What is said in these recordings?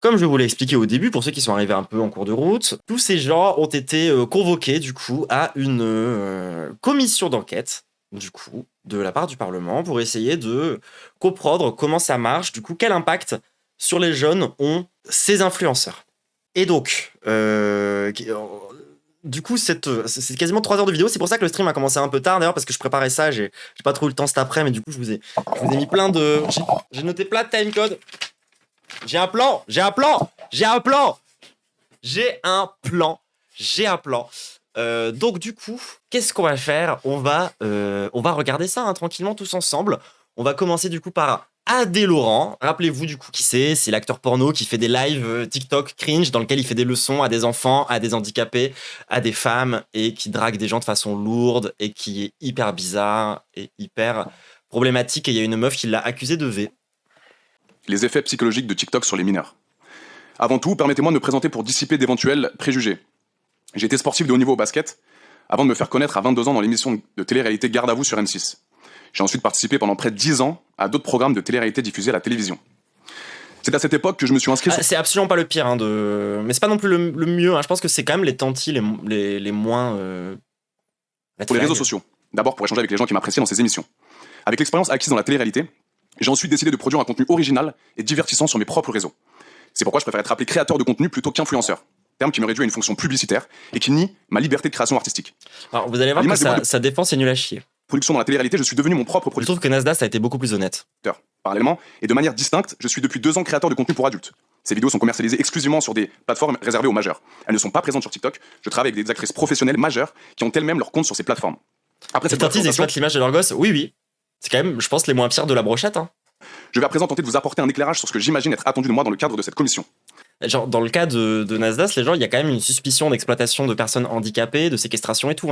Comme je vous l'ai expliqué au début, pour ceux qui sont arrivés un peu en cours de route, tous ces gens ont été convoqués du coup à une commission d'enquête du coup de la part du Parlement pour essayer de comprendre comment ça marche, du coup quel impact sur les jeunes ont ces influenceurs. Et donc, du coup, c'est quasiment 3 heures de vidéo. C'est pour ça que le stream a commencé un peu tard d'ailleurs, parce que je préparais ça. J'ai pas trop eu le temps cet après, mais du coup, je vous ai mis plein de. J'ai noté plein de timecode. J'ai un plan. Donc du coup, qu'est-ce qu'on va faire ? On va regarder ça tranquillement tous ensemble. On va commencer du coup par Adé Laurent. Rappelez-vous du coup qui c'est. C'est l'acteur porno qui fait des lives TikTok cringe dans lequel il fait des leçons à des enfants, à des handicapés, à des femmes et qui drague des gens de façon lourde et qui est hyper bizarre et hyper problématique. Et il y a une meuf qui l'a accusé de V. Les effets psychologiques de TikTok sur les mineurs. Avant tout, permettez-moi de me présenter pour dissiper d'éventuels préjugés. J'ai été sportif de haut niveau au basket, avant de me faire connaître à 22 ans dans l'émission de télé-réalité Garde à vous sur M6. J'ai ensuite participé pendant près de 10 ans à d'autres programmes de télé-réalité diffusés à la télévision. C'est à cette époque que je me suis inscrit... C'est absolument pas le pire, mais c'est pas non plus le mieux. Je pense que c'est quand même les tantis les moins... pour les réseaux sociaux. D'abord pour échanger avec les gens qui m'appréciaient dans ces émissions. Avec l'expérience acquise dans la télé-réalité, j'ai ensuite décidé de produire un contenu original et divertissant sur mes propres réseaux. C'est pourquoi je préfère être appelé créateur de contenu plutôt qu'influenceur, terme qui me réduit à une fonction publicitaire et qui nie ma liberté de création artistique. Alors vous allez voir que sa défense est nulle à chier. Production dans la télé-réalité, je suis devenu mon propre producteur. Je trouve que Nasdaq a été beaucoup plus honnête. Parallèlement, et de manière distincte, je suis depuis 2 ans créateur de contenu pour adultes. Ces vidéos sont commercialisées exclusivement sur des plateformes réservées aux majeurs. Elles ne sont pas présentes sur TikTok. Je travaille avec des actrices professionnelles majeures qui ont elles-mêmes leur compte sur ces plateformes. Après cette présentation, ils exploitent l'image de leur gosse. Oui. C'est quand même, je pense, les moins pires de la brochette. Je vais à présent tenter de vous apporter un éclairage sur ce que j'imagine être attendu de moi dans le cadre de cette commission. Genre, dans le cas de Nasdaq, les gens, il y a quand même une suspicion d'exploitation de personnes handicapées, de séquestration et tout.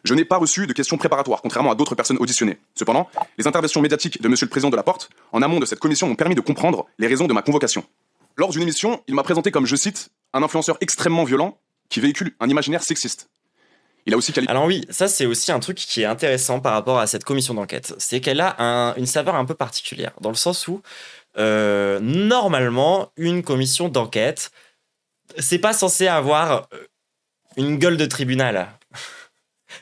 Je n'ai pas reçu de questions préparatoires, contrairement à d'autres personnes auditionnées. Cependant, les interventions médiatiques de Monsieur le Président de la Porte, en amont de cette commission, m'ont permis de comprendre les raisons de ma convocation. Lors d'une émission, il m'a présenté comme, je cite, un influenceur extrêmement violent qui véhicule un imaginaire sexiste. Il a aussi Alors oui, ça c'est aussi un truc qui est intéressant par rapport à cette commission d'enquête. C'est qu'elle a une saveur un peu particulière, dans le sens où, normalement, une commission d'enquête, c'est pas censé avoir une gueule de tribunal.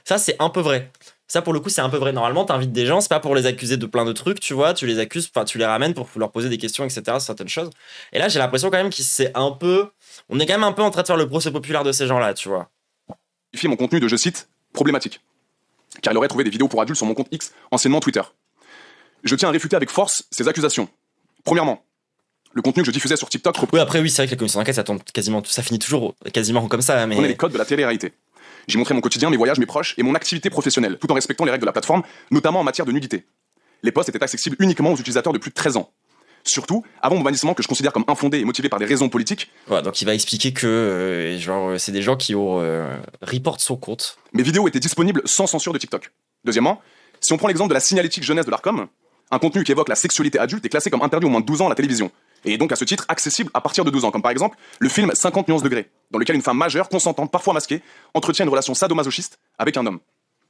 Ça, c'est un peu vrai. Ça, pour le coup, c'est un peu vrai. Normalement, t'invites des gens, c'est pas pour les accuser de plein de trucs, tu vois, tu les accuses, enfin, tu les ramènes pour leur poser des questions, etc., sur certaines choses. Et là, j'ai l'impression quand même on est quand même un peu en train de faire le procès populaire de ces gens-là, tu vois. Mon contenu de, je cite, problématique. Car il aurait trouvé des vidéos pour adultes sur mon compte X, anciennement Twitter. Je tiens à réfuter avec force ces accusations. Premièrement, le contenu que je diffusais sur TikTok... Oui, après, oui, c'est vrai que la commission d'enquête, ça finit toujours quasiment comme ça, mais... On est les codes de la télé-réalité. J'y montrais mon quotidien, mes voyages, mes proches et mon activité professionnelle, tout en respectant les règles de la plateforme, notamment en matière de nudité. Les posts étaient accessibles uniquement aux utilisateurs de plus de 13 ans. Surtout, avant mon bannissement que je considère comme infondé et motivé par des raisons politiques. Ouais, donc il va expliquer que c'est des gens qui ont report son compte. Mes vidéos étaient disponibles sans censure de TikTok. Deuxièmement, si on prend l'exemple de la signalétique jeunesse de l'Arcom, un contenu qui évoque la sexualité adulte est classé comme interdit au moins de 12 ans à la télévision. Et donc à ce titre accessible à partir de 12 ans, comme par exemple le film 50 nuances degrés, dans lequel une femme majeure, consentante, parfois masquée, entretient une relation sadomasochiste avec un homme.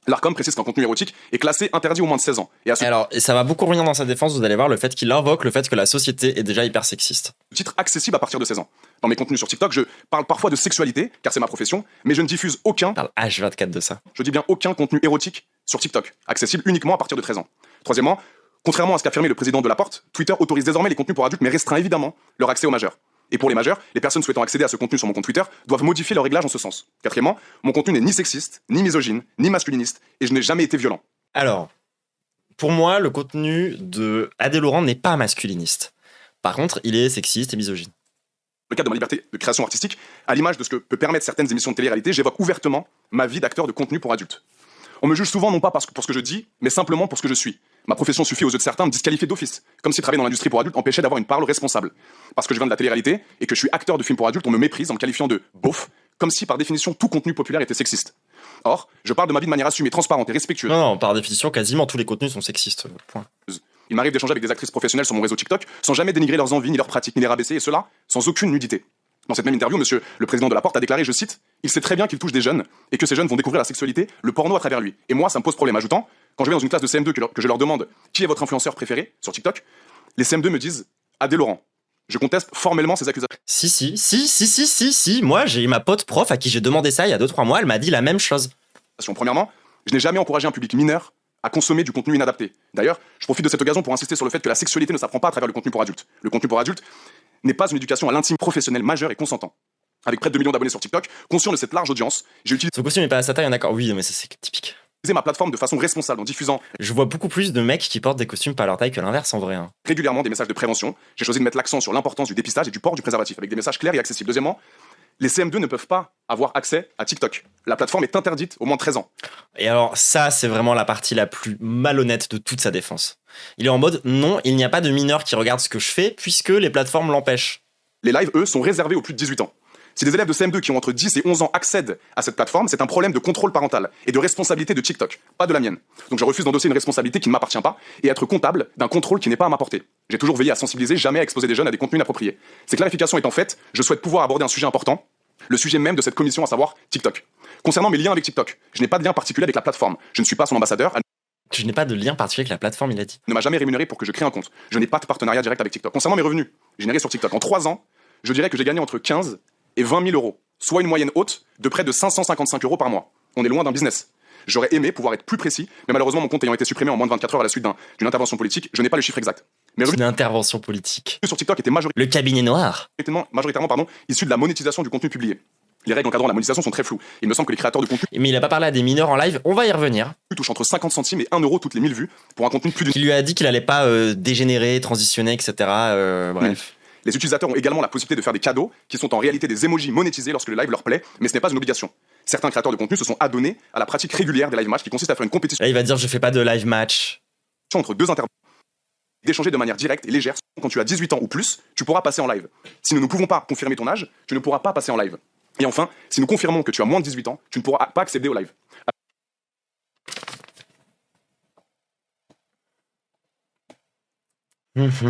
L'Arcom précise qu'un contenu érotique est classé interdit au moins de 16 ans. Alors, ça va beaucoup revenir dans sa défense, vous allez voir le fait qu'il invoque le fait que la société est déjà hyper sexiste. Titre accessible à partir de 16 ans. Dans mes contenus sur TikTok, je parle parfois de sexualité, car c'est ma profession, mais je ne diffuse aucun... Je parle H24 de ça. Je dis bien aucun contenu érotique sur TikTok, accessible uniquement à partir de 13 ans. Troisièmement, contrairement à ce qu'affirmait le président de la Porte, Twitter autorise désormais les contenus pour adultes, mais restreint évidemment leur accès aux majeurs. Et pour les majeurs, les personnes souhaitant accéder à ce contenu sur mon compte Twitter doivent modifier leur réglage en ce sens. Quatrièmement, mon contenu n'est ni sexiste, ni misogyne, ni masculiniste, et je n'ai jamais été violent. Alors, pour moi, le contenu de Adé Laurent n'est pas masculiniste. Par contre, il est sexiste et misogyne. Le cadre de ma liberté de création artistique, à l'image de ce que peut permettre certaines émissions de télé-réalité, j'évoque ouvertement ma vie d'acteur de contenu pour adultes. On me juge souvent non pas pour ce que je dis, mais simplement pour ce que je suis. Ma profession suffit aux yeux de certains à me disqualifier d'office, comme si travailler dans l'industrie pour adultes empêchait d'avoir une parole responsable. Parce que je viens de la télé-réalité et que je suis acteur de films pour adultes, on me méprise en me qualifiant de beauf, comme si par définition tout contenu populaire était sexiste. Or, je parle de ma vie de manière assumée, transparente et respectueuse. Non, par définition, quasiment tous les contenus sont sexistes. Point. Il m'arrive d'échanger avec des actrices professionnelles sur mon réseau TikTok sans jamais dénigrer leurs envies, ni leurs pratiques, ni les rabaisser, et cela sans aucune nudité. Dans cette même interview, monsieur le président de la Porte a déclaré, je cite, « Il sait très bien qu'il touche des jeunes et que ces jeunes vont découvrir la sexualité, le porno à travers lui. Et moi, ça me pose problème. » Ajoutant, quand je vais dans une classe de CM2 que je leur demande qui est votre influenceur préféré sur TikTok, les CM2 me disent Adé Laurent. Je conteste formellement ces accusations. Si. Moi, j'ai ma pote prof à qui j'ai demandé ça il y a 2-3 mois. Elle m'a dit la même chose. Premièrement, je n'ai jamais encouragé un public mineur à consommer du contenu inadapté. D'ailleurs, je profite de cette occasion pour insister sur le fait que la sexualité ne s'apprend pas à travers le contenu pour adultes. Le contenu pour adultes n'est pas une éducation à l'intime professionnel majeur et consentant. Avec près de 2 millions d'abonnés sur TikTok, conscient de cette large audience, j'ai utilisé Son costume n'est pas à sa taille, d'accord. Oui, mais ça, c'est typique. ma plateforme de façon responsable en diffusant Je vois beaucoup plus de mecs qui portent des costumes pas à leur taille que l'inverse en vrai. Hein. régulièrement des messages de prévention. J'ai choisi de mettre l'accent sur l'importance du dépistage et du port du préservatif, avec des messages clairs et accessibles. Deuxièmement, les CM2 ne peuvent pas avoir accès à TikTok. La plateforme est interdite au moins de 13 ans. Et alors ça, c'est vraiment la partie la plus malhonnête de toute sa défense. Il est en mode, non, il n'y a pas de mineurs qui regardent ce que je fais puisque les plateformes l'empêchent. Les lives, eux, sont réservés aux plus de 18 ans. Si des élèves de CM2 qui ont entre 10 et 11 ans accèdent à cette plateforme, c'est un problème de contrôle parental et de responsabilité de TikTok, pas de la mienne. Donc je refuse d'endosser une responsabilité qui ne m'appartient pas et être comptable d'un contrôle qui n'est pas à ma portée. J'ai toujours veillé à sensibiliser, jamais à exposer des jeunes à des contenus inappropriés. Ces clarifications étant faites, je souhaite pouvoir aborder un sujet important, le sujet même de cette commission, à savoir TikTok. Concernant mes liens avec TikTok, je n'ai pas de lien particulier avec la plateforme. Je ne suis pas son ambassadeur. Je n'ai pas de lien particulier avec la plateforme, il a dit. Ne m'a jamais rémunéré pour que je crée un compte. Je n'ai pas de partenariat direct avec TikTok. Concernant mes revenus générés sur TikTok, en 3 ans, je dirais que j'ai gagné entre 15 et 20 000 euros, soit une moyenne haute de près de 555 euros par mois. On est loin d'un business. J'aurais aimé pouvoir être plus précis, mais malheureusement, mon compte ayant été supprimé en moins de 24 heures à la suite d'une intervention politique, je n'ai pas le chiffre exact. Mes revenus Une intervention politique. sur TikTok étaient Le cabinet noir. majoritairement issus de la monétisation du contenu publié. Les règles encadrant la monétisation sont très floues. Il me semble que les créateurs de contenu Mais il a pas parlé à des mineurs en live, on va y revenir. touchent entre 50 centimes et 1 euro toutes les 1000 vues pour un contenu de plus d'une... Qui lui a dit qu'il allait pas dégénérer, transitionner, etc. Bref. Les utilisateurs ont également la possibilité de faire des cadeaux qui sont en réalité des emojis monétisés lorsque le live leur plaît, mais ce n'est pas une obligation. Certains créateurs de contenu se sont adonnés à la pratique régulière des live matchs qui consiste à faire une compétition Là, il va dire je fais pas de live match. entre deux intervenants, d'échanger de manière directe et légère. Quand tu as 18 ans ou plus, tu pourras passer en live. Si nous ne pouvons pas confirmer ton âge, tu ne pourras pas passer en live. Et enfin, si nous confirmons que tu as moins de 18 ans, tu ne pourras pas accéder au live. Tu vas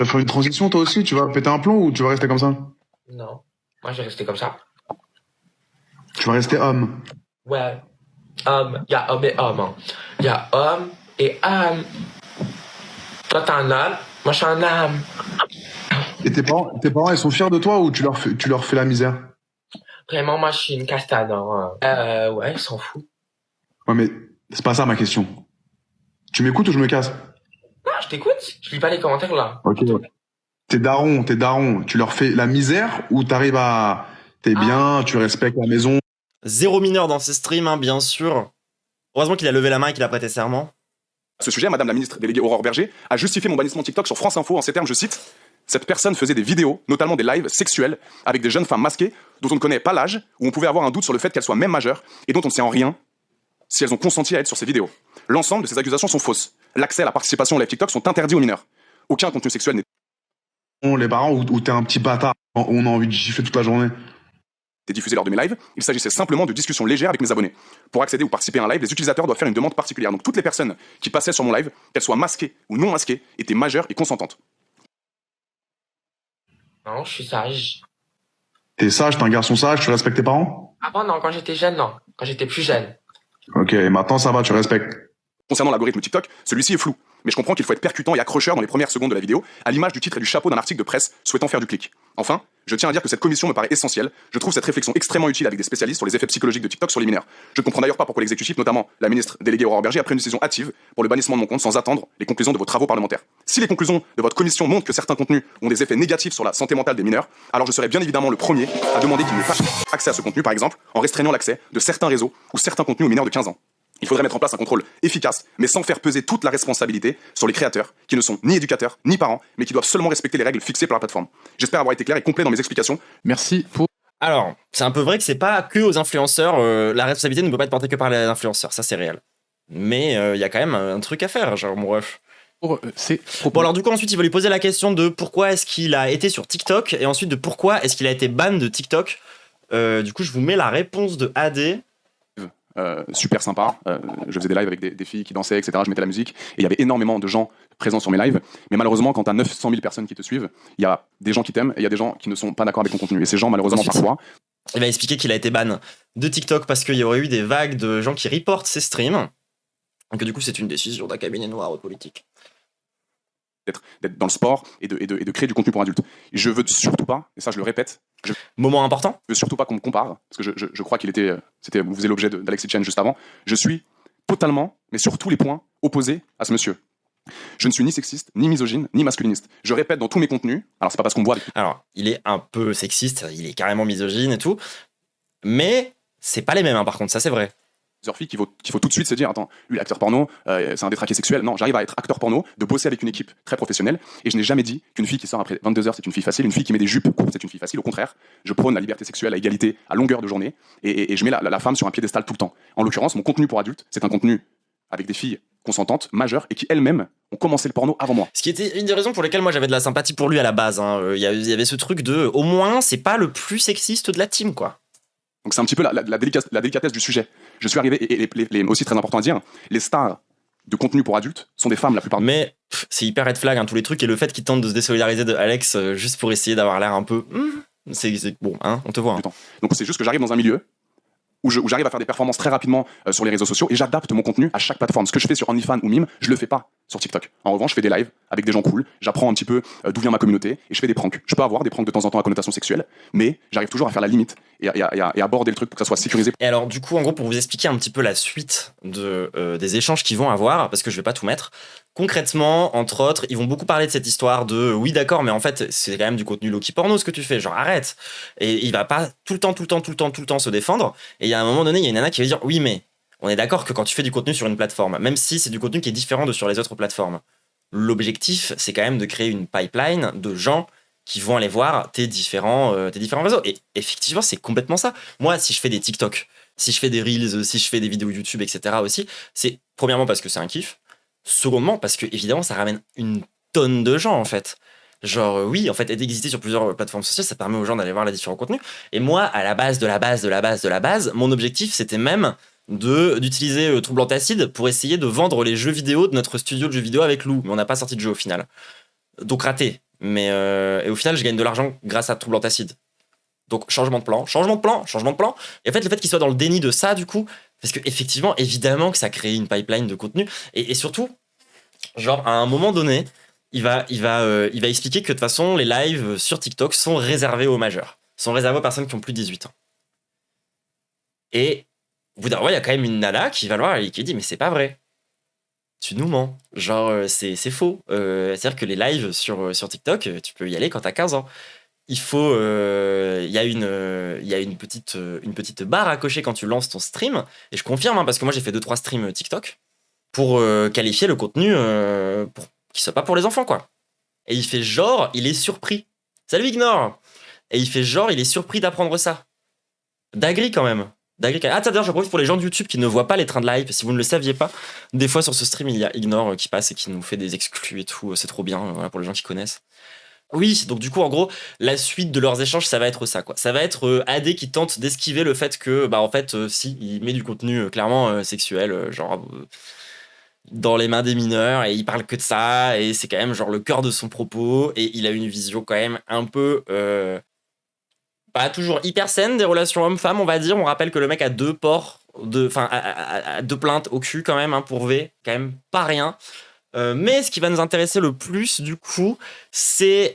faire une transition toi aussi? Tu vas péter un plomb ou tu vas rester comme ça? Non. Moi, je vais rester comme ça. Tu vas rester homme. Ouais. Il y a homme et homme. Hein. Il y a homme et âme. Toi, t'es un homme. Moi, je suis un âme. Et tes parents, ils sont fiers de toi ou tu leur fais la misère? Vraiment, moi, je suis une castane. Hein. Ouais, ils s'en foutent. Ouais, mais c'est pas ça ma question. Tu m'écoutes ou je me casse? Non, je t'écoute. Je lis pas les commentaires, là. Ok. Tes darons, tu leur fais la misère ou t'arrives à... T'es bien, tu respectes la maison? Zéro mineur dans ses streams, hein, bien sûr. Heureusement qu'il a levé la main et qu'il a prêté serment. À ce sujet, Madame la ministre déléguée Aurore Berger a justifié mon bannissement TikTok sur France Info en ces termes, je cite: cette personne faisait des vidéos, notamment des lives sexuels, avec des jeunes femmes masquées, dont on ne connaît pas l'âge, où on pouvait avoir un doute sur le fait qu'elles soient même majeures, et dont on ne sait en rien si elles ont consenti à être sur ces vidéos. L'ensemble de ces accusations sont fausses. L'accès à la participation au live TikTok sont interdits aux mineurs. Aucun contenu sexuel n'est Les parents ou t'es un petit bâtard, on a envie de gifler toute la journée. diffusé lors de mes lives, il s'agissait simplement de discussions légères avec mes abonnés. Pour accéder ou participer à un live, les utilisateurs doivent faire une demande particulière. Donc toutes les personnes qui passaient sur mon live, qu'elles soient masquées ou non masquées, étaient majeures et consentantes. Non, je suis sage. T'es sage, t'es un garçon sage, tu respectes tes parents? Avant, non, quand j'étais jeune, non. Quand j'étais plus jeune. Ok, maintenant ça va, tu respectes. Concernant l'algorithme TikTok, celui-ci est flou. Mais je comprends qu'il faut être percutant et accrocheur dans les premières secondes de la vidéo, à l'image du titre et du chapeau d'un article de presse souhaitant faire du clic. Enfin, je tiens à dire que cette commission me paraît essentielle. Je trouve cette réflexion extrêmement utile avec des spécialistes sur les effets psychologiques de TikTok sur les mineurs. Je ne comprends d'ailleurs pas pourquoi l'exécutif, notamment la ministre déléguée Aurore Berger, a pris une décision hâtive pour le bannissement de mon compte sans attendre les conclusions de vos travaux parlementaires. Si les conclusions de votre commission montrent que certains contenus ont des effets négatifs sur la santé mentale des mineurs, alors je serai bien évidemment le premier à demander qu'il n'ait pas accès à ce contenu, par exemple, en restreignant l'accès de certains réseaux ou certains contenus aux mineurs de 15 ans. Il faudrait mettre en place un contrôle efficace, mais sans faire peser toute la responsabilité sur les créateurs, qui ne sont ni éducateurs, ni parents, mais qui doivent seulement respecter les règles fixées par la plateforme. J'espère avoir été clair et complet dans mes explications. Merci pour... Alors, c'est un peu vrai que c'est pas que aux influenceurs, la responsabilité ne peut pas être portée que par les influenceurs, ça c'est réel. Mais il y a quand même un truc à faire, genre mon ref. ces propos. Bon alors du coup ensuite il va lui poser la question de pourquoi est-ce qu'il a été sur TikTok et ensuite de pourquoi est-ce qu'il a été ban de TikTok. Du coup je vous mets la réponse de AD. Super sympa. Je faisais des lives avec des filles qui dansaient, etc. Je mettais la musique. Et il y avait énormément de gens présents sur mes lives. Mais malheureusement, quand tu as 900 000 personnes qui te suivent, il y a des gens qui t'aiment et il y a des gens qui ne sont pas d'accord avec ton contenu. Et ces gens, malheureusement, Ensuite, parfois... Il va expliquer qu'il a été ban de TikTok parce qu'il y aurait eu des vagues de gens qui reportent ses streams. Donc du coup c'est une décision d'un cabinet noir politique. d'être dans le sport et de créer du contenu pour adultes. Je veux surtout pas, et ça je le répète, Moment important. je veux surtout pas qu'on me compare, parce que je crois vous faisiez l'objet d'Alexis Chen juste avant. Je suis totalement, mais sur tous les points, opposé à ce monsieur. Je ne suis ni sexiste, ni misogyne, ni masculiniste. Je répète dans tous mes contenus, alors c'est pas parce qu'on me voit avec Alors, il est un peu sexiste, il est carrément misogyne et tout, mais c'est pas les mêmes, hein, par contre, ça c'est vrai. plusieurs filles qu'il faut tout de suite se dire, attends, lui l'acteur porno, c'est un détraqué sexuel. Non, j'arrive à être acteur porno, de bosser avec une équipe très professionnelle, et je n'ai jamais dit qu'une fille qui sort après 22h c'est une fille facile, une fille qui met des jupes courtes c'est une fille facile. Au contraire, je prône la liberté sexuelle à égalité, à longueur de journée, et je mets la femme sur un piédestal tout le temps. En l'occurrence, mon contenu pour adultes, c'est un contenu avec des filles consentantes, majeures, et qui elles-mêmes ont commencé le porno avant moi. Ce qui était une des raisons pour lesquelles moi j'avais de la sympathie pour lui à la base. Hein. Il y avait ce truc de, au moins, c'est pas le plus sexiste de la team, quoi. Donc c'est un petit peu la délicatesse du sujet. Je suis arrivé, et aussi très important à dire, les stars de contenu pour adultes sont des femmes la plupart du temps. Mais c'est hyper red flag, hein, tous les trucs, et le fait qu'il tente de se désolidariser de Alex juste pour essayer d'avoir l'air un peu... c'est bon, hein, on te voit. Hein. Donc c'est juste que j'arrive dans un milieu où j'arrive à faire des performances très rapidement sur les réseaux sociaux et j'adapte mon contenu à chaque plateforme. Ce que je fais sur OnlyFans ou Mime, je le fais pas sur TikTok. En revanche, je fais des lives avec des gens cool, j'apprends un petit peu d'où vient ma communauté et je fais des pranks. Je peux avoir des pranks de temps en temps à connotation sexuelle, mais j'arrive toujours à faire la limite et à aborder le truc pour que ça soit sécurisé. Et alors, du coup, en gros, pour vous expliquer un petit peu la suite des échanges qu'ils vont avoir, parce que je vais pas tout mettre, concrètement, entre autres, ils vont beaucoup parler de cette histoire de oui, d'accord, mais en fait, c'est quand même du contenu low-key porno ce que tu fais, genre arrête. Et il va pas tout le temps se défendre. Et il y a un moment donné, il y a une nana qui va dire oui, mais on est d'accord que quand tu fais du contenu sur une plateforme, même si c'est du contenu qui est différent de sur les autres plateformes, l'objectif, c'est quand même de créer une pipeline de gens qui vont aller voir tes différents réseaux. Et effectivement, c'est complètement ça. Moi, si je fais des TikTok, si je fais des Reels, si je fais des vidéos YouTube, etc. aussi, c'est premièrement parce que c'est un kiff. Secondement, parce que évidemment, ça ramène une tonne de gens, en fait. Genre, oui, en fait, d'exister sur plusieurs plateformes sociales, ça permet aux gens d'aller voir les différents contenus. Et moi, à la base de la base, mon objectif, c'était même d'utiliser Trouble Antacide pour essayer de vendre les jeux vidéo de notre studio de jeux vidéo avec Lou. Mais on n'a pas sorti de jeu au final. Donc raté. Mais et au final, je gagne de l'argent grâce à Trouble Antacide. Donc changement de plan. Et en fait, le fait qu'il soit dans le déni de ça, du coup, parce que effectivement, évidemment que ça crée une pipeline de contenu. Et surtout, genre à un moment donné, il va expliquer que de toute façon, les lives sur TikTok sont réservés aux majeurs, sont réservés aux personnes qui ont plus de 18 ans. Et au bout d'un moment, il y a quand même une nana qui va le voir et qui dit mais c'est pas vrai. Tu nous mens. Genre, c'est faux. C'est-à-dire que les lives sur TikTok, tu peux y aller quand t'as 15 ans. Il faut, il y a une petite barre à cocher quand tu lances ton stream. Et je confirme, hein, parce que moi j'ai fait 2-3 streams TikTok pour qualifier le contenu pour qu'il soit pas pour les enfants, quoi. Et il fait genre, il est surpris. Salut Ignore. Et il fait genre, il est surpris d'apprendre ça. D'agri quand même. Ah, d'ailleurs, je profite pour les gens de YouTube qui ne voient pas les trains de live. Si vous ne le saviez pas, des fois sur ce stream, il y a Ignore qui passe et qui nous fait des exclus et tout. C'est trop bien, voilà, pour les gens qui connaissent. Oui, donc du coup, en gros, la suite de leurs échanges, ça va être ça, quoi. Ça va être AD qui tente d'esquiver le fait que, bah, en fait, si, il met du contenu clairement sexuel, genre dans les mains des mineurs, et il parle que de ça, et c'est quand même genre le cœur de son propos, et il a une vision quand même un peu pas toujours hyper saine des relations homme-femme, on va dire. On rappelle que le mec a 2 ports, a 2 plaintes au cul quand même, hein, pour V, quand même pas rien. Mais ce qui va nous intéresser le plus, du coup, c'est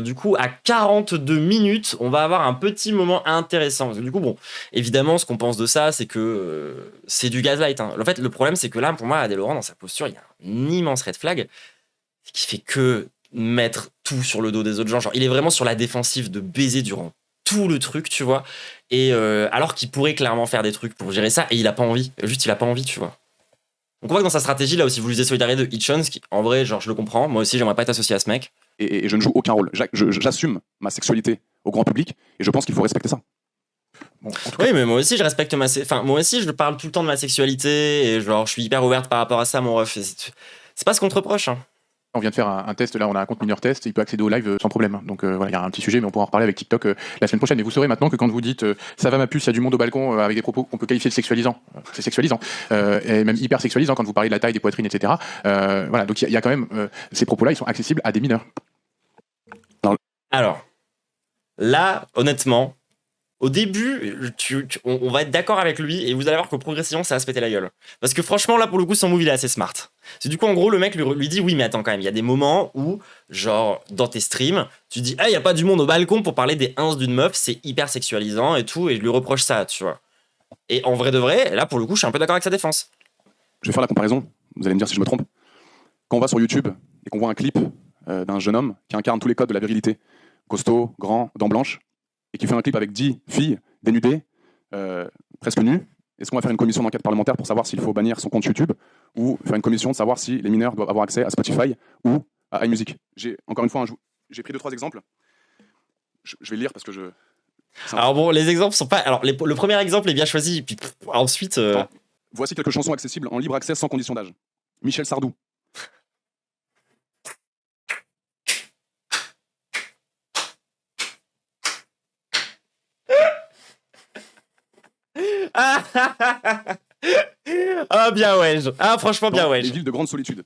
du coup à 42 minutes, on va avoir un petit moment intéressant. Parce que du coup, bon, évidemment, ce qu'on pense de ça, c'est que c'est du gaslight. Hein. En fait, le problème, c'est que là, pour moi, Adèle Laurent, dans sa posture, il y a un immense red flag qui fait que mettre tout sur le dos des autres gens. Genre, il est vraiment sur la défensive de baiser durant tout le truc, tu vois. Et alors qu'il pourrait clairement faire des trucs pour gérer ça, et il a pas envie. Juste, il a pas envie, tu vois. Donc on voit que dans sa stratégie, là aussi, vous lui disiez solidarité de Hitchens, qui, en vrai, genre, je le comprends. Moi aussi, j'aimerais pas être associé à ce mec. Et je ne joue aucun rôle. J'assume ma sexualité au grand public et je pense qu'il faut respecter ça. Bon, oui, mais moi aussi, je respecte moi aussi, je parle tout le temps de ma sexualité et genre, je suis hyper ouverte par rapport à ça, mon ref. C'est pas ce qu'on te reproche, hein. on vient de faire un test, là on a un compte mineur test, il peut accéder au live sans problème. Donc voilà, il y a un petit sujet, mais on pourra en reparler avec TikTok la semaine prochaine. Et vous saurez maintenant que quand vous dites ça va ma puce, il y a du monde au balcon avec des propos qu'on peut qualifier de sexualisants, c'est sexualisant, et même hyper sexualisant quand vous parlez de la taille des poitrines, etc. Voilà, donc il y a quand même ces propos-là, ils sont accessibles à des mineurs. Alors, là, honnêtement, au début, on va être d'accord avec lui et vous allez voir que progressivement, ça va se péter la gueule. Parce que franchement, là, pour le coup, son move, il est assez smart. C'est du coup, en gros, le mec lui dit oui, mais attends, quand même, il y a des moments où, genre, dans tes streams, tu dis, il y a pas du monde au balcon pour parler des ins d'une meuf, c'est hyper sexualisant et tout, et je lui reproche ça, tu vois. Et en vrai de vrai, là, pour le coup, je suis un peu d'accord avec sa défense. Je vais faire la comparaison, vous allez me dire si je me trompe. Quand on va sur YouTube et qu'on voit un clip d'un jeune homme qui incarne tous les codes de la virilité, costaud, grand, dents blanches, et qui fait un clip avec 10 filles dénudées, presque nues, est-ce qu'on va faire une commission d'enquête parlementaire pour savoir s'il faut bannir son compte YouTube ou faire une commission de savoir si les mineurs doivent avoir accès à Spotify ou à iMusic? Encore une fois, j'ai pris 2-3 exemples. Je vais lire parce que je... Alors bon, les exemples sont pas... Alors, le premier exemple est bien choisi, puis ensuite... Voici quelques chansons accessibles en libre accès sans condition d'âge. Michel Sardou. Ah bien ouais. Ah franchement bien Dans ouais. Les villes de grande solitude.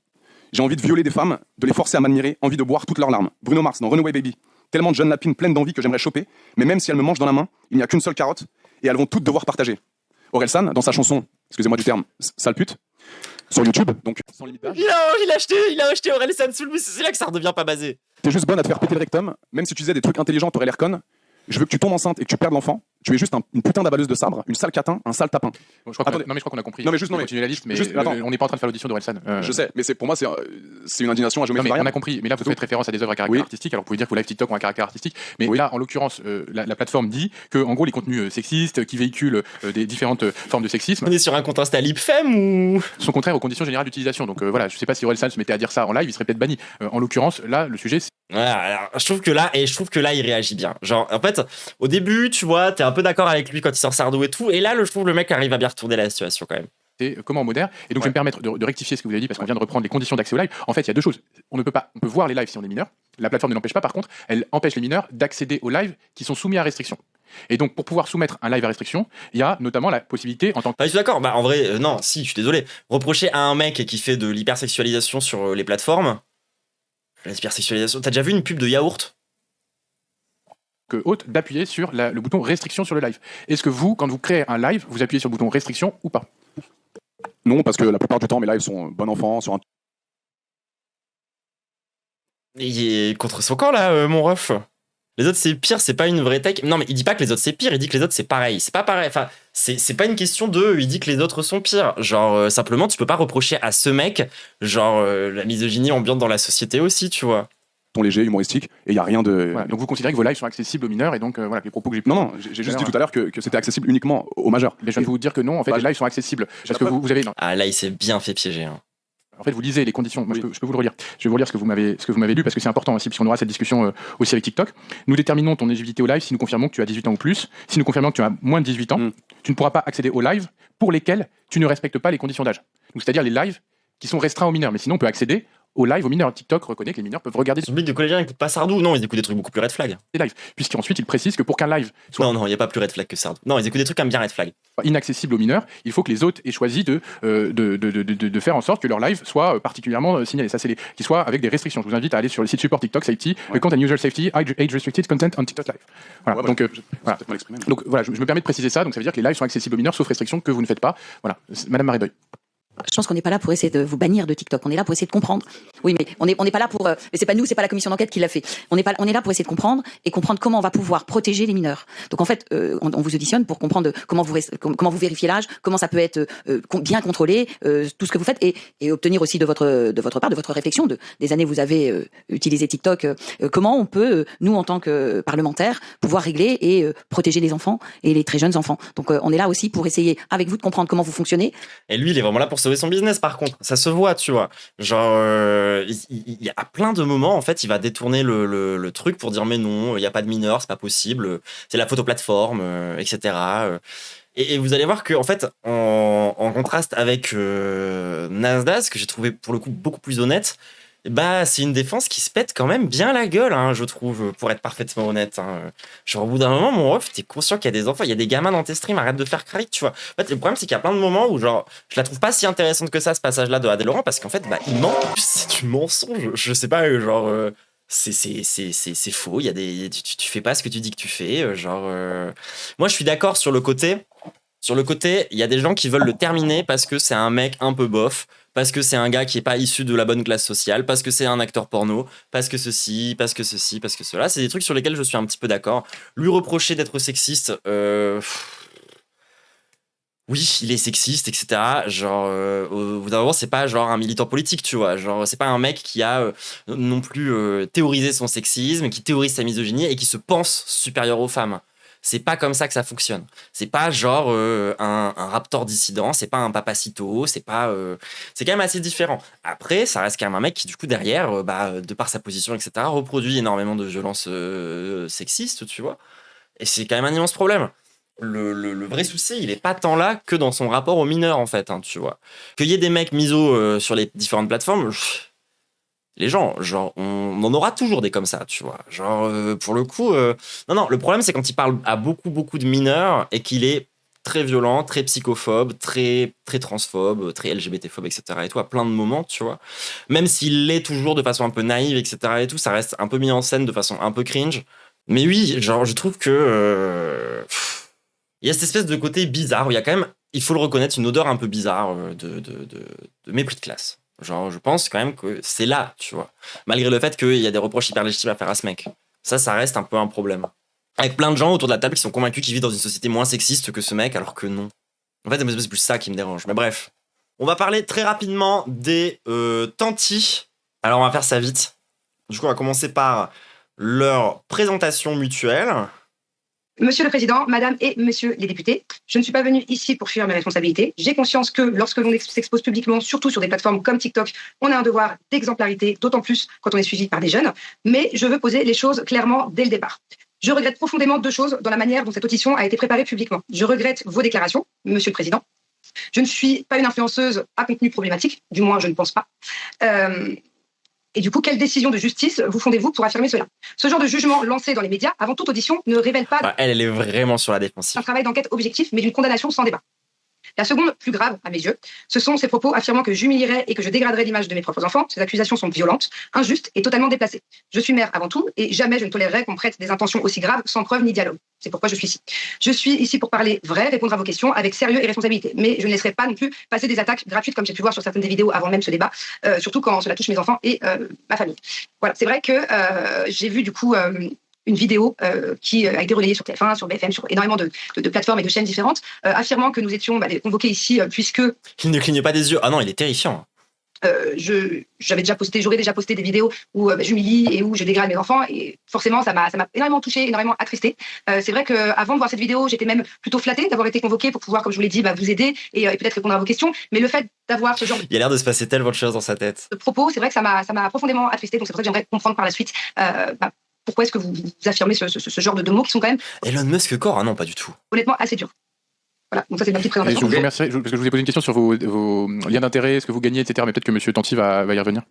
J'ai envie de violer des femmes, de les forcer à m'admirer, envie de boire toutes leurs larmes. Bruno Mars dans Runaway Baby. Tellement de jeunes lapines pleines d'envie que j'aimerais choper, mais même si elles me mangent dans la main, il n'y a qu'une seule carotte et elles vont toutes devoir partager. Orelsan, dans sa chanson, excusez-moi du terme, sale pute, sur YouTube, donc sans limite d'âge. Il a acheté Orelsan sous le c'est là que ça redevient pas basé. T'es juste bonne à te faire péter le rectum, même si tu disais des trucs intelligents, t'aurais l'air conne. Je veux que tu tombes enceinte et que tu perdes l'enfant. Tu es juste une putain d'avaleuse de sabre, une sale catin, un sale tapin. Bon, je crois qu'on a compris. Non, mais juste, non, mais- continuer la liste, mais juste, attends. on n'est pas en train de faire l'audition d'Orelsan. Je sais, mais pour moi, c'est une indignation à Non, géométrie mais on variable. a compris, mais là vous C'est faites référence à des œuvres à caractère Oui. artistique, alors vous pouvez dire que vos live TikTok ont un caractère artistique, mais Oui. là en l'occurrence la plateforme dit que en gros les contenus sexistes qui véhiculent des différentes formes de sexisme On est sur un compte Insta Lipfem ou... sont contraires aux conditions générales d'utilisation. Donc voilà, je sais pas si Orelsan se mettait à dire ça en live, il serait peut-être banni. En l'occurrence, là le sujet c'est Voilà, alors, je trouve que là il réagit bien. Genre en fait au début tu vois t'es un peu d'accord avec lui quand il sort Sardou et tout et là je trouve le mec arrive à bien retourner la situation quand même. comment on modère. Et donc je vais me permettre de rectifier ce que vous avez dit parce qu'on vient de reprendre les conditions d'accès au live. En fait, il y a deux choses. On peut voir les lives si on est mineur. La plateforme ne l'empêche pas. Par contre, elle empêche les mineurs d'accéder aux lives qui sont soumis à restriction. Et donc pour pouvoir soumettre un live à restriction, il y a notamment la possibilité en tant que Ah, je suis d'accord, bah en vrai non si je suis désolé. Reprocher à un mec qui fait de l'hypersexualisation sur les plateformes, l'hypersexualisation, t'as déjà vu une pub de yaourt? hôte d'appuyer sur le bouton restriction sur le live. Est-ce que vous, quand vous créez un live, vous appuyez sur le bouton restriction ou pas? Non, parce que la plupart du temps, mes lives sont bon enfant, sur un... Il est contre son camp là mon ref. Les autres c'est pire, c'est pas une vraie tech. Non mais il dit pas que les autres c'est pire, il dit que les autres c'est pareil. C'est pas pareil, enfin c'est pas une question de il dit que les autres sont pires. Genre simplement tu peux pas reprocher à ce mec genre la misogynie ambiante dans la société aussi, tu vois. ton léger, humoristique, et il n'y a rien de... Voilà. Donc vous considérez que vos lives sont accessibles aux mineurs et donc voilà les propos que j'ai Non, non, j'ai juste dit tout à l'heure que c'était accessible uniquement aux majeurs. Mais je viens de vous dire que non, en fait, Bah, les lives sont accessibles. Parce que vous avez. Non. Ah là il s'est bien fait piéger. Hein. En fait, vous lisez les conditions. Moi, Oui. je peux vous le relire. Je vais vous lire ce que vous m'avez lu parce que c'est important aussi, puisqu'on aura cette discussion aussi avec TikTok. Nous déterminons ton éligibilité au live si nous confirmons que tu as 18 ans ou plus. Si nous confirmons que tu as moins de 18 ans, tu ne pourras pas accéder aux lives pour lesquels tu ne respectes pas les conditions d'âge. Donc, c'est-à-dire les lives qui sont restreints aux mineurs. Mais sinon, on peut accéder aux lives aux mineurs. TikTok reconnaît que les mineurs peuvent regarder Ce public de collégiens écoute pas Sardou, non, ils écoutent des trucs beaucoup plus red flag. des lives. Puisqu'ensuite, il précise que pour qu'un live soit Non, il y a pas plus red flag que Sardou. Non, ils écoutent des trucs comme bien red flag. inaccessible aux mineurs, il faut que les hôtes aient choisi de faire en sorte que leur live soit particulièrement signalé. Ça, c'est qu'ils soient avec des restrictions. Je vous invite à aller sur le site support TikTok Safety, le Content and User Safety, Age Restricted Content on TikTok Live. Voilà. Ouais, Donc, j'ai voilà. peut-être mal exprimé. Donc voilà, je me permets de préciser ça. Donc ça veut dire que les lives sont accessibles aux mineurs, sauf restrictions que vous ne faites pas. Voilà, Madame Marie-Boy. Je pense qu'on n'est pas là pour essayer de vous bannir de TikTok. On est là pour essayer de comprendre. Oui, mais on n'est pas là pour. Mais c'est pas nous, c'est pas la commission d'enquête qui l'a fait. On est là pour essayer de comprendre et comprendre comment on va pouvoir protéger les mineurs. Donc en fait, on vous auditionne pour comprendre comment vous vérifiez l'âge, comment ça peut être bien contrôlé, tout ce que vous faites et obtenir aussi de votre part, de votre réflexion, des années où vous avez utilisé TikTok, comment on peut nous en tant que parlementaires pouvoir régler et protéger les enfants et les très jeunes enfants. Donc on est là aussi pour essayer avec vous de comprendre comment vous fonctionnez. Et lui, il est vraiment là pour sauver son business, par contre. Ça se voit, tu vois. Genre, il y a plein de moments, en fait, il va détourner le truc pour dire, mais non, il n'y a pas de mineurs, c'est pas possible. C'est la photoplateforme, etc. Et vous allez voir que, en fait, en contraste avec Nasdaq, que j'ai trouvé, pour le coup, beaucoup plus honnête, bah, c'est une défense qui se pète quand même bien la gueule, hein, je trouve, pour être parfaitement honnête. Hein. Genre, au bout d'un moment, mon ref, t'es conscient qu'il y a des enfants, il y a des gamins dans tes streams, arrête de faire critiquer, tu vois. En fait, le problème, c'est qu'il y a plein de moments où, genre, je la trouve pas si intéressante que ça, ce passage-là de Adèle Laurent, parce qu'en fait, bah, il ment. C'est du mensonge. Je sais pas, genre, C'est faux. Il y a tu fais pas ce que tu dis que tu fais. Moi, je suis d'accord sur le côté. Sur le côté, il y a des gens qui veulent le terminer parce que c'est un mec un peu bof, parce que c'est un gars qui est pas issu de la bonne classe sociale, parce que c'est un acteur porno, parce que ceci, parce que ceci, parce que cela. C'est des trucs sur lesquels je suis un petit peu d'accord. Lui reprocher d'être sexiste, oui, il est sexiste, etc. Au bout d'un moment, c'est pas genre un militant politique, tu vois. C'est pas un mec qui a non plus théorisé son sexisme, qui théorise sa misogynie et qui se pense supérieur aux femmes. C'est pas comme ça que ça fonctionne. C'est pas genre un raptor dissident, c'est pas un papacito, c'est quand même assez différent. Après, ça reste quand même un mec qui, du coup, derrière, de par sa position, etc., reproduit énormément de violences sexistes, tu vois. Et c'est quand même un immense problème. Le vrai souci, il est pas tant là que dans son rapport aux mineurs, en fait, hein, tu vois. Qu'il y ait des mecs misos sur les différentes plateformes, les gens, on en aura toujours des comme ça, tu vois. Pour le coup, non, le problème, c'est quand il parle à beaucoup de mineurs et qu'il est très violent, très psychophobe, très transphobe, très LGBT-phobe, etc. et tout, à plein de moments, tu vois. Même s'il l'est toujours de façon un peu naïve, etc. et tout, ça reste un peu mis en scène de façon un peu cringe. Mais oui, je trouve que il y a cette espèce de côté bizarre où il y a quand même, il faut le reconnaître, une odeur un peu bizarre de mépris de classe. Je pense quand même que c'est là, tu vois. Malgré le fait qu'il y a des reproches hyper légitimes à faire à ce mec. Ça reste un peu un problème. Avec plein de gens autour de la table qui sont convaincus qu'ils vivent dans une société moins sexiste que ce mec, alors que non. En fait, c'est plus ça qui me dérange. Mais bref. On va parler très rapidement des tantis. Alors, on va faire ça vite. Du coup, on va commencer par leur présentation mutuelle. Monsieur le Président, Madame et Monsieur les députés, je ne suis pas venu ici pour fuir mes responsabilités. J'ai conscience que lorsque l'on s'expose publiquement, surtout sur des plateformes comme TikTok, on a un devoir d'exemplarité, d'autant plus quand on est suivi par des jeunes. Mais je veux poser les choses clairement dès le départ. Je regrette profondément deux choses dans la manière dont cette audition a été préparée publiquement. Je regrette vos déclarations, Monsieur le Président. Je ne suis pas une influenceuse à contenu problématique, du moins je ne pense pas. Et du coup, quelle décision de justice vous fondez-vous pour affirmer cela? Ce genre de jugement lancé dans les médias avant toute audition ne révèle pas elle est vraiment sur la défensive. un travail d'enquête objectif, mais d'une condamnation sans débat. La seconde, plus grave à mes yeux, ce sont ces propos affirmant que j'humilierais et que je dégraderais l'image de mes propres enfants. Ces accusations sont violentes, injustes et totalement déplacées. Je suis mère avant tout et jamais je ne tolérerai qu'on prête des intentions aussi graves sans preuve ni dialogue. C'est pourquoi je suis ici. Je suis ici pour parler vrai, répondre à vos questions avec sérieux et responsabilité. Mais je ne laisserai pas non plus passer des attaques gratuites comme j'ai pu voir sur certaines des vidéos avant même ce débat, surtout quand cela touche mes enfants et ma famille. Voilà, c'est vrai que j'ai vu du coup une vidéo qui a été relayée sur TF1, sur BFM, sur énormément de plateformes et de chaînes différentes, affirmant que nous étions convoqués ici puisque... Il ne cligne pas des yeux. Ah non, il est terrifiant. J'aurais déjà posté des vidéos où j'humilie et où je dégrade mes enfants et forcément ça m'a énormément touchée, énormément attristée. C'est vrai qu'avant de voir cette vidéo, j'étais même plutôt flattée d'avoir été convoquée pour pouvoir, comme je vous l'ai dit, vous aider et peut-être répondre à vos questions. Mais le fait d'avoir ce genre Il a l'air de se passer tellement de choses dans sa tête. de propos, c'est vrai que ça m'a profondément attristée. Donc c'est pour ça que j'aimerais comprendre par la suite pourquoi est-ce que vous affirmez ce genre de mots qui sont quand même Elon Musk corps, ah non, pas du tout. honnêtement assez durs. Voilà, donc ça c'est ma petite Et je présentation. vous remercie, parce que je vous ai posé une question sur vos liens d'intérêt, ce que vous gagnez, etc. Mais peut-être que Monsieur Tanti va y revenir.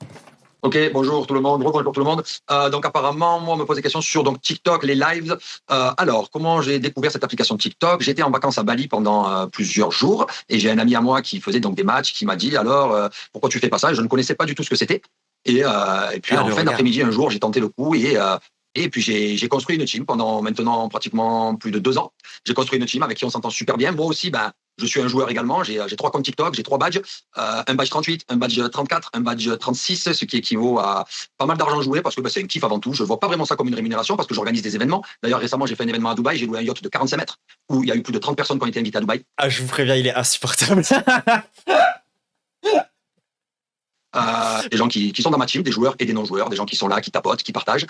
Ok, bonjour tout le monde, bonjour tout le monde. Donc apparemment, moi, on me pose des questions sur donc TikTok, les lives. Alors, comment j'ai découvert cette application TikTok? J'étais en vacances à Bali pendant plusieurs jours et j'ai un ami à moi qui faisait donc des matchs qui m'a dit alors pourquoi tu fais pas ça? Je ne connaissais pas du tout ce que c'était. Et puis en fin d'après-midi, un jour, j'ai tenté le coup et puis j'ai construit une team pendant maintenant pratiquement plus de 2 ans. J'ai construit une team avec qui on s'entend super bien. Moi aussi, je suis un joueur également. J'ai 3 comptes TikTok, j'ai 3 badges, un badge 38, un badge 34, un badge 36, ce qui équivaut à pas mal d'argent joué parce que c'est un kiff avant tout. Je vois pas vraiment ça comme une rémunération parce que j'organise des événements. D'ailleurs, récemment, j'ai fait un événement à Dubaï. J'ai loué un yacht de 45 mètres où il y a eu plus de 30 personnes qui ont été invitées à Dubaï. Ah, je vous préviens, il est insupportable. Des gens qui sont dans ma team, des joueurs et des non-joueurs, des gens qui sont là, qui tapotent, qui partagent.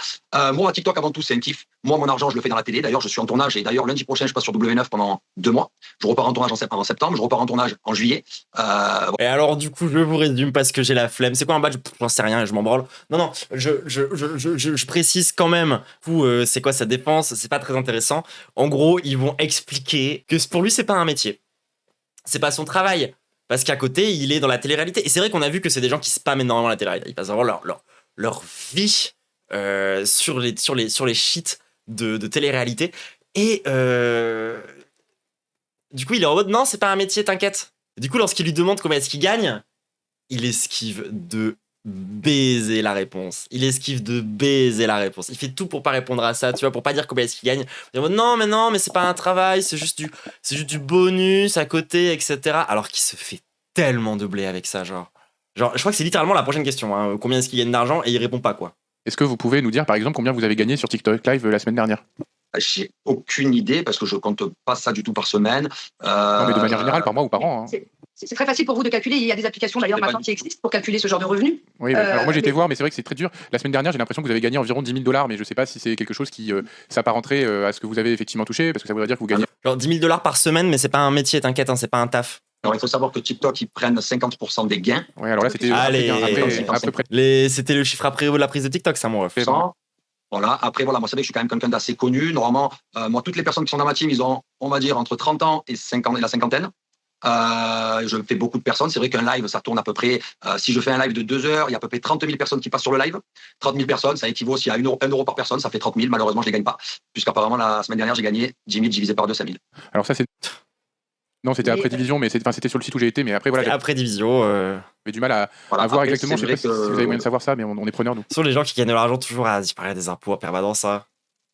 Moi, TikTok, avant tout, c'est un kiff. Moi, mon argent, je le fais dans la télé. D'ailleurs, je suis en tournage et d'ailleurs, lundi prochain, je passe sur W9 pendant 2 mois. Je repars en tournage en septembre, je repars en tournage en juillet. Et alors, du coup, je vous résume parce que j'ai la flemme. C'est quoi un badge? J'en sais rien, je m'en branle. Non, je précise quand même. C'est quoi sa défense? C'est pas très intéressant. En gros, ils vont expliquer que pour lui, c'est pas un métier. C'est pas son travail. Parce qu'à côté, il est dans la télé-réalité. Et c'est vrai qu'on a vu que c'est des gens qui spamment énormément la télé-réalité. Ils passent avoir leur vie sur les sheets de télé-réalité. Et du coup, il est en mode, non, c'est pas un métier, t'inquiète. Du coup, lorsqu'il lui demande comment est-ce qu'il gagne, il esquive de baiser la réponse. Il esquive de baiser la réponse. Il fait tout pour pas répondre à ça, tu vois, pour pas dire combien est-ce qu'il gagne. Il dit, non, mais c'est pas un travail, c'est juste du bonus à côté, etc. Alors qu'il se fait tellement de blé avec ça, genre. Genre, je crois que c'est littéralement la prochaine question. Hein. Combien est-ce qu'il gagne d'argent et il répond pas, quoi. Est-ce que vous pouvez nous dire, par exemple, combien vous avez gagné sur TikTok Live la semaine dernière? J'ai aucune idée parce que je compte pas ça du tout par semaine. Non, mais de manière générale, par mois ou par an. Hein. C'est très facile pour vous de calculer. Il y a des applications d'ailleurs maintenant qui existent pour calculer ce genre de revenus. Oui, alors moi j'ai été voir, mais c'est vrai que c'est très dur. La semaine dernière, j'ai l'impression que vous avez gagné environ 10 000 $, mais je sais pas si c'est quelque chose qui s'apparenterait à ce que vous avez effectivement touché, parce que ça voudrait dire que vous gagnez. Genre 10 000 $ par semaine, mais c'est pas un métier, t'inquiète, hein, c'est pas un taf. Alors il faut savoir que TikTok, ils prennent 50% des gains. Oui, alors là c'était Allez, à peu près. C'était le chiffre après la prise de TikTok, ça, mon ref. Voilà. Après, voilà, moi, c'est vrai que je suis quand même quelqu'un d'assez connu. Normalement, moi, toutes les personnes qui sont dans ma team, ils ont, on va dire, entre 30 ans et la cinquantaine. Je fais beaucoup de personnes. C'est vrai qu'un live, ça tourne à peu près. Si je fais un live de 2 heures, il y a à peu près 30 000 personnes qui passent sur le live. 30 000 personnes, ça équivaut aussi à 1 euro par personne. Ça fait 30 000. Malheureusement, je ne les gagne pas. Puisqu'apparemment, la semaine dernière, j'ai gagné 10 000 divisé par 2, 5 000. Alors ça, c'est. Non, c'était après Division, mais c'était sur le site où j'ai été. Mais après, voilà. Après Division. J'ai du mal à voir après, exactement. Je sais pas si vous avez moyen de savoir ça, mais on est preneurs, nous. Ce sont les gens qui gagnent de l'argent toujours à disparaître des impôts en permanence, ça.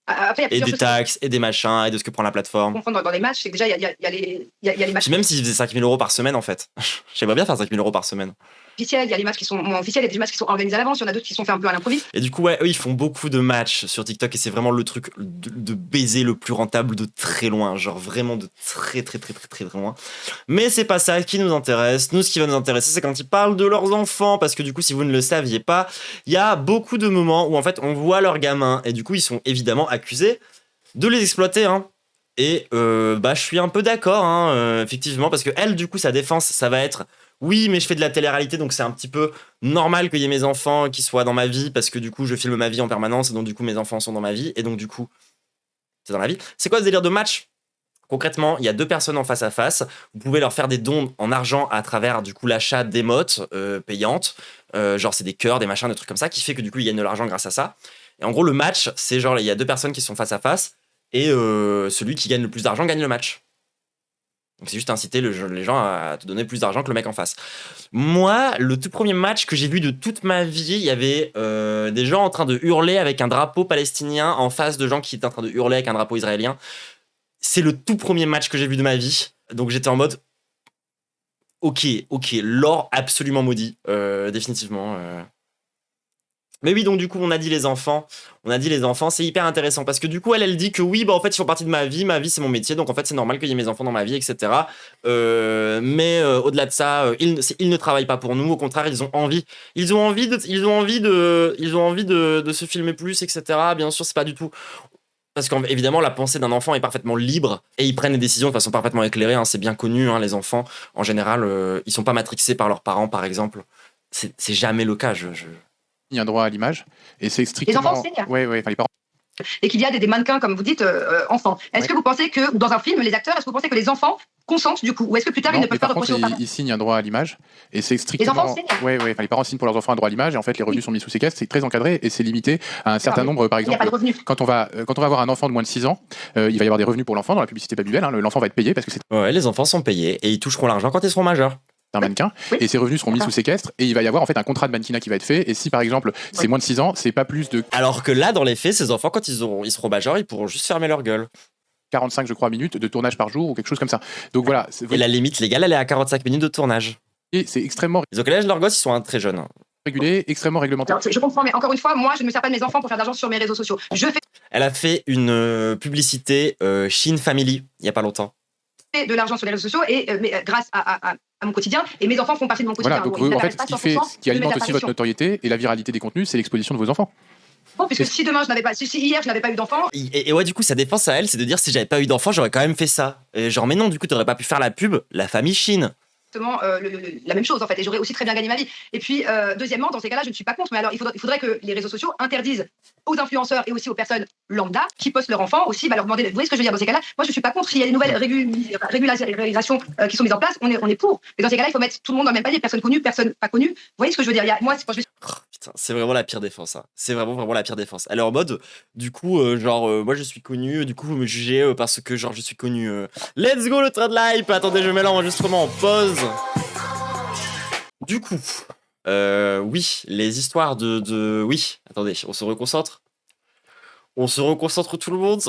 Après, Et des taxes, et des machins, et de ce que prend la plateforme. Comprendre dans les matchs, c'est que déjà, il y a les matchs Puis même s'ils faisaient 5 000 € par semaine, en fait. J'aimerais bien faire 5 000 € par semaine. officiels, il y a les matchs qui sont moins officiels, il y a des matchs qui sont organisés à l'avance, il y en a d'autres qui sont faits un peu à l'improviste. Et du coup, ouais, eux, ils font beaucoup de matchs sur TikTok et c'est vraiment le truc de baiser le plus rentable de très loin. Genre vraiment de très loin. Mais c'est pas ça qui nous intéresse. Nous, ce qui va nous intéresser, c'est quand ils parlent de leurs enfants. Parce que du coup, si vous ne le saviez pas, il y a beaucoup de moments où en fait, on voit leurs gamins. Et du coup, ils sont évidemment accusés de les exploiter, hein. Et je suis un peu d'accord, hein, effectivement, parce que elle, du coup, sa défense, ça va être oui, mais je fais de la télé-réalité, donc c'est un petit peu normal qu'il y ait mes enfants qui soient dans ma vie, parce que du coup, je filme ma vie en permanence, et donc du coup, mes enfants sont dans ma vie, et donc du coup, c'est dans la vie. C'est quoi ce délire de match ? Concrètement, il y a deux personnes en face à face. Vous pouvez leur faire des dons en argent à travers du coup l'achat d'émotes payantes, genre c'est des cœurs, des machins, des trucs comme ça, qui fait que du coup ils gagnent de l'argent grâce à ça. Et en gros, le match, c'est genre il y a deux personnes qui sont face à face. Et celui qui gagne le plus d'argent gagne le match. Donc c'est juste inciter les gens à te donner plus d'argent que le mec en face. Moi, le tout premier match que j'ai vu de toute ma vie, il y avait des gens en train de hurler avec un drapeau palestinien en face de gens qui étaient en train de hurler avec un drapeau israélien. C'est le tout premier match que j'ai vu de ma vie. Donc j'étais en mode ok, l'or absolument maudit, définitivement. Mais oui, donc du coup, on a dit les enfants, c'est hyper intéressant parce que du coup, elle dit que oui, en fait, ils font partie de ma vie c'est mon métier, donc en fait, c'est normal qu'il y ait mes enfants dans ma vie, etc. Mais au-delà de ça, ils ne travaillent pas pour nous, au contraire, ils ont envie de se filmer plus, etc. Bien sûr, c'est pas du tout. Parce qu'évidemment, la pensée d'un enfant est parfaitement libre et ils prennent des décisions de façon parfaitement éclairée, hein, c'est bien connu, hein, les enfants, en général, ils sont pas matrixés par leurs parents, par exemple. C'est jamais le cas, Il y a un droit à l'image et c'est strictement. Les enfants enseignent. Ouais, les parents. Et qu'il y a des mannequins, comme vous dites, enfants. Est-ce que vous pensez que, ou dans un film, les acteurs, est-ce que vous pensez que les enfants consentent du coup? Ou est-ce que plus tard, ils ne peuvent pas reprocher aux parents? Ils signent un droit à l'image et c'est strictement. Les enfants enseignent. Les parents signent pour leurs enfants un droit à l'image et en fait, les revenus sont mis sous séquestre, c'est très encadré et c'est limité à un certain nombre, par exemple. Il n'y a pas de revenus. Quand on va avoir un enfant de moins de 6 ans, il va y avoir des revenus pour l'enfant dans la publicité Babybel, hein, l'enfant va être payé parce que c'est. Ouais, les enfants sont payés et ils toucheront l'argent quand ils seront majeurs. Un mannequin et ses revenus seront mis sous séquestre et il va y avoir en fait un contrat de mannequinat qui va être fait et si par exemple c'est moins de 6 ans, c'est pas plus de. Alors que là, dans les faits, ces enfants, quand ils seront majeurs, ils pourront juste fermer leur gueule. 45, je crois, minutes de tournage par jour ou quelque chose comme ça. Donc voilà. Et la limite légale, elle est à 45 minutes de tournage. Et c'est extrêmement. Ils ont quel âge leurs gosses? Ils sont très jeunes. Régulé, extrêmement réglementé. Alors, je comprends, mais encore une fois, moi, je ne me sers pas de mes enfants pour faire d'argent sur mes réseaux sociaux. Elle a fait une publicité Shein Family il y a pas longtemps. De l'argent sur les réseaux sociaux et grâce à mon quotidien et mes enfants font partie de mon quotidien. Voilà, donc en fait, ce qui alimente aussi votre notoriété et la viralité des contenus, c'est l'exposition de vos enfants. Bon, puisque si demain hier je n'avais pas eu d'enfant. Et ouais, du coup, sa défense à elle, c'est de dire si j'avais pas eu d'enfant, j'aurais quand même fait ça. Et genre, mais non, du coup, t'aurais pas pu faire la pub, la famille Shein. La même chose en fait, et j'aurais aussi très bien gagné ma vie. Et puis deuxièmement, dans ces cas-là, je ne suis pas contre, mais alors il faudrait que les réseaux sociaux interdisent aux influenceurs et aussi aux personnes lambda qui postent leur enfant aussi, leur demander. Vous voyez ce que je veux dire dans ces cas-là? Moi, je suis pas contre. S'il y a des nouvelles régularisations qui sont mises en place, on est pour. Mais dans ces cas-là, il faut mettre tout le monde dans le même panier, personne connue, personne pas connue. Vous voyez ce que je veux dire? Putain, c'est vraiment la pire défense. Hein. C'est vraiment la pire défense. Elle est en mode, du coup, moi je suis connu, du coup vous me jugez parce que genre je suis connu. Let's go le train de l'hype. Attendez, je mets l'enregistrement en pause. Du coup, Oui, les histoires Oui, attendez, on se reconcentre. On se reconcentre tout le monde.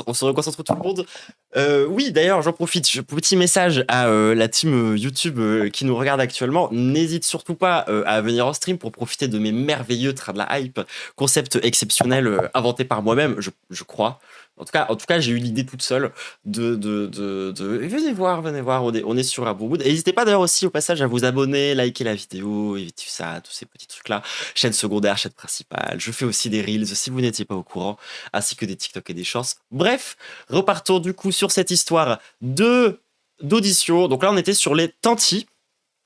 Oui, d'ailleurs, j'en profite. Petit message à la team YouTube qui nous regarde actuellement. N'hésite surtout pas à venir en stream pour profiter de mes merveilleux Trad la Hype, concept exceptionnel inventé par moi-même, je crois. En tout cas, j'ai eu l'idée toute seule Venez voir, on est sur Abowood. Et n'hésitez pas d'ailleurs aussi au passage à vous abonner, liker la vidéo, et tout ça, tous ces petits trucs-là. Chaîne secondaire, chaîne principale. Je fais aussi des Reels si vous n'étiez pas au courant, ainsi que des TikTok et des Shorts. Bref, repartons du coup sur cette histoire d'audition. Donc là, on était sur les tantis,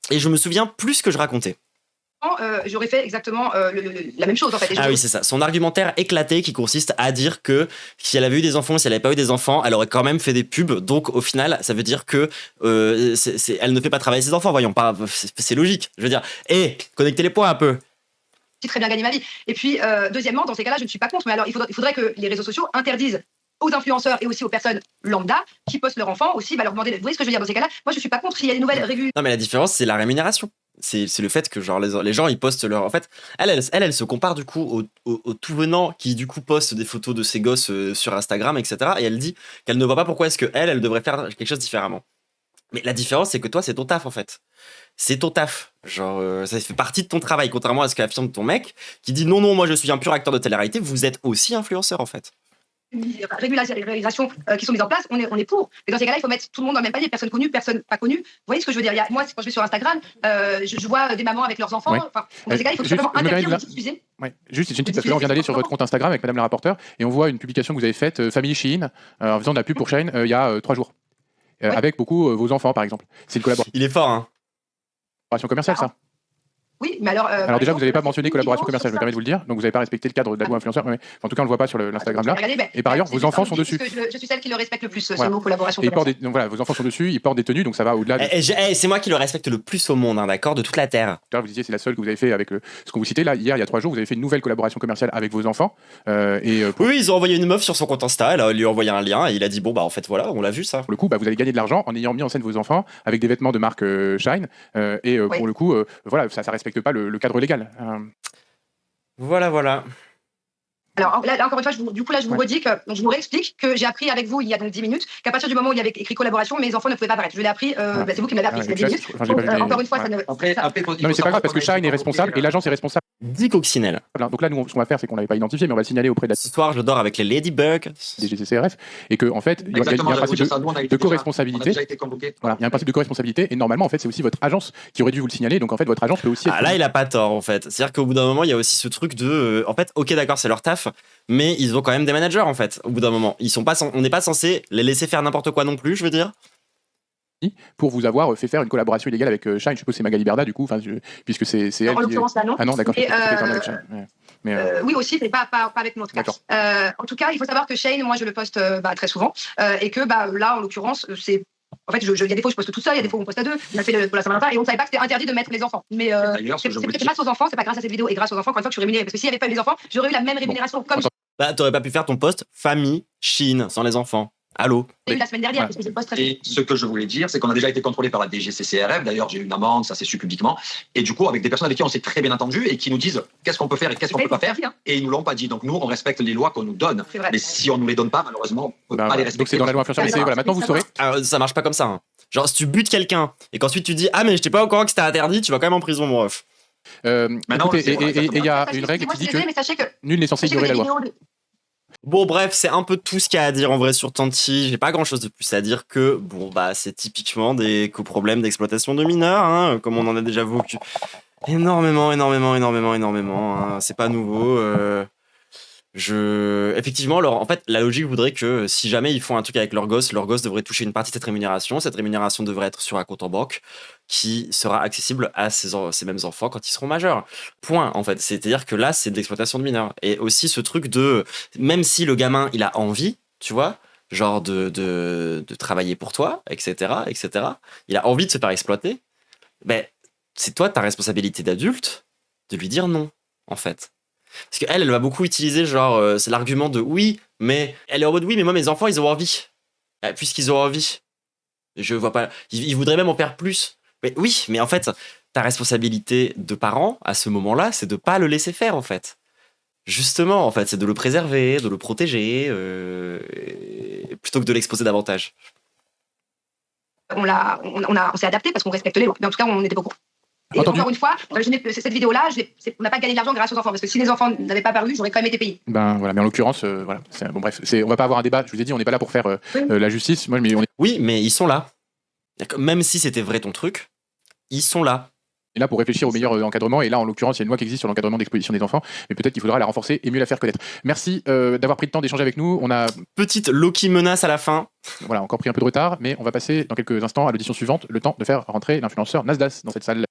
et je me souviens plus ce que je racontais. J'aurais fait exactement la même chose en fait. Oui, c'est ça. Son argumentaire éclaté qui consiste à dire que si elle avait eu des enfants, si elle n'avait pas eu des enfants, elle aurait quand même fait des pubs. Donc au final, ça veut dire que elle ne fait pas travailler ses enfants. Voyons, c'est logique. Je veux dire, connectez les points un peu. J'ai très bien gagné ma vie. Et puis deuxièmement, dans ces cas-là, je ne suis pas contre. Mais alors, il faudrait que les réseaux sociaux interdisent aux influenceurs et aussi aux personnes lambda qui postent leurs enfants aussi, leur demander. Vous voyez ce que je veux dire dans ces cas-là? Moi, je suis pas contre s'il y a des nouvelles régules. Non, mais la différence, c'est la rémunération. C'est le fait que genre les gens ils postent leur. En fait, elle se compare du coup au tout venant qui du coup poste des photos de ses gosses sur Instagram, etc. Et elle dit qu'elle ne voit pas pourquoi est-ce que elle devrait faire quelque chose différemment. Mais la différence, c'est que toi, c'est ton taf en fait. C'est ton taf. Genre, ça fait partie de ton travail, contrairement à ce qu'affirme ton mec qui dit non, moi je suis un pur acteur de télé-réalité. Vous êtes aussi influenceur en fait. Régulations qui sont mises en place, on est pour. Mais dans ces cas-là, il faut mettre tout le monde dans le même panier, personne connue, personne pas connue. Vous voyez ce que je veux dire? Moi, quand je vais sur Instagram, je vois des mamans avec leurs enfants. Ouais. Enfin, dans ces cas-là, il faut tout simplement interdire de diffuser. Ouais. Juste, j'ai une petite parce que là, on vient d'aller sur votre compte Instagram avec Madame la rapporteure et on voit une publication que vous avez faite, Family Shein, en faisant de la pub pour Shein il y a 3 jours. Avec beaucoup vos enfants, par exemple. C'est une collaboration Il est fort, hein. commerciale, ça. Oui, mais alors. Alors déjà, vous n'avez pas mentionné collaboration commerciale, je me permets de vous le dire. Donc vous n'avez pas respecté le cadre de la loi influenceur. Ouais. En tout cas, on le voit pas sur l'Instagram là. Et par ailleurs, vos enfants sont dessus. Je suis celle qui le respecte le plus, ce Voilà. mot collaboration Et commerciale. donc voilà, vos enfants sont dessus, ils portent des tenues, donc ça va au-delà. C'est moi qui le respecte le plus au monde, hein, d'accord, de toute la terre. Vous disiez c'est la seule que vous avez fait avec ce qu'on vous citait là hier, il y a 3 jours, vous avez fait une nouvelle collaboration commerciale avec vos enfants. Oui, ils ont envoyé une meuf sur son compte Insta, elle lui a envoyé un lien et il a dit bon bah en fait voilà, on l'a vu ça. Pour le coup, vous allez gagner de l'argent en ayant mis en scène vos enfants avec des vêtements de marque Shine. Pour le coup, voilà, ça respecte pas le cadre légal. Voilà. Alors là, encore une fois, je vous redis que je vous réexplique que j'ai appris avec vous il y a donc 10 minutes qu'à partir du moment où il y avait écrit collaboration, mes enfants ne pouvaient pas apparaître. Je l'ai appris, c'est vous qui me l'avez appris, c'est 10 minutes. Encore une fois, ça ne. Après, Non mais c'est pas grave parce que Shine est responsable et l'agence est responsable. Dit Coccinelle. Donc là, nous, ce qu'on va faire, c'est qu'on l'avait pas identifié, mais on va le signaler auprès de la Ce soir, je dors avec les Ladybugs. DGCCRF et que en fait, il y a un principe de co-responsabilité. Voilà, il y a un principe de co-responsabilité et normalement, en fait, c'est aussi votre agence qui aurait dû vous le signaler. Donc en fait, votre agence peut aussi. Là, il a pas tort en fait. C'est-à-dire qu'au bout d'un moment, il y a aussi ce truc de, en fait, ok, d'accord, c'est leur taf, mais ils ont quand même des managers en fait. Au bout d'un moment, on n'est pas censé les laisser faire n'importe quoi non plus, je veux dire. Pour vous avoir fait faire une collaboration illégale avec Shine, je suppose que c'est Magali Berda du coup, puisque c'est elle. En l'occurrence, là, non. Ah non, d'accord. Oui aussi, mais pas avec nous en tout cas. En tout cas, il faut savoir que Shane, moi je le poste très souvent et que là en l'occurrence c'est. En fait, il y a des fois où je poste tout seul, il y a des fois où on poste à deux. On a fait pour la Saint-Valentin et on ne savait pas que c'était interdit de mettre les enfants. Mais c'est grâce aux enfants, c'est pas grâce à cette vidéo et grâce aux enfants qu'une fois que je suis rémunérée. Parce que s'il n'y avait pas eu les enfants, j'aurais eu la même rémunération comme. T'aurais pas pu faire ton post famille Chine sans les enfants. Allô. J'ai eu la semaine dernière, parce que j'ai poste très. Et ce que je voulais dire, c'est qu'on a déjà été contrôlé par la DGCCRF. D'ailleurs, j'ai eu une amende, ça s'est su publiquement. Et du coup, avec des personnes avec qui on s'est très bien entendu et qui nous disent qu'est-ce qu'on peut faire et qu'est-ce qu'on peut pas faire. Et ils nous l'ont pas dit. Donc nous, on respecte les lois qu'on nous donne. Mais si on nous les donne pas, malheureusement, on peut pas les respecter. Donc c'est dans la loi influenceur. Voilà, maintenant vous saurez. Alors, ça marche pas comme ça. Hein. Genre, si tu butes quelqu'un et qu'ensuite tu dis ah mais j'étais pas au courant que c'était interdit, tu vas quand même en prison, mon ref. Écoutez, et il y a une règle qui dit que nul n'est censé ignorer la loi. Bon bref, c'est un peu tout ce qu'il y a à dire en vrai sur Tanti. J'ai pas grand chose de plus à dire que bon bah c'est typiquement des problèmes d'exploitation de mineurs, hein, comme on en a déjà vécu énormément. Hein. C'est pas nouveau. Effectivement, en fait, la logique voudrait que si jamais ils font un truc avec leur gosse devrait toucher une partie de cette rémunération. Cette rémunération devrait être sur un compte en banque qui sera accessible à ces mêmes enfants quand ils seront majeurs. Point, en fait. C'est-à-dire que là, c'est de l'exploitation de mineurs. Et aussi ce truc de, même si le gamin, il a envie, tu vois, genre de travailler pour toi, etc., il a envie de se faire exploiter, ben, c'est toi, ta responsabilité d'adulte, de lui dire non, en fait. Parce qu'elle va beaucoup utiliser genre c'est l'argument de oui, mais elle est en mode oui, mais moi mes enfants ils ont envie. Puisqu'ils ont envie, je vois pas. Ils voudraient même en faire plus. Mais oui, mais en fait, ta responsabilité de parent à ce moment-là, c'est de pas le laisser faire en fait. Justement, en fait, c'est de le préserver, de le protéger, plutôt que de l'exposer davantage. On s'est adapté parce qu'on respecte les lois. Mais en tout cas, on n'était pas au courant. Et Entendu. encore une fois, cette vidéo-là, on n'a pas gagné de l'argent grâce aux enfants. Parce que si les enfants n'avaient pas paru, j'aurais quand même été payé. Ben voilà, mais en l'occurrence, voilà. Bon bref, on va pas avoir un débat. Je vous ai dit, on n'est pas là pour faire la justice. Moi, mais on est Oui, mais ils sont là. Même si c'était vrai ton truc, ils sont là. là pour réfléchir au meilleur encadrement. Et là, en l'occurrence, il y a une loi qui existe sur l'encadrement d'exposition des enfants, mais peut-être qu'il faudra la renforcer et mieux la faire connaître. Merci d'avoir pris le temps d'échanger avec nous. On a Petite Loki menace à la fin. voilà encore pris un peu de retard, mais on va passer dans quelques instants à l'audition suivante. Le temps de faire rentrer l'influenceur Nasdaq dans cette salle.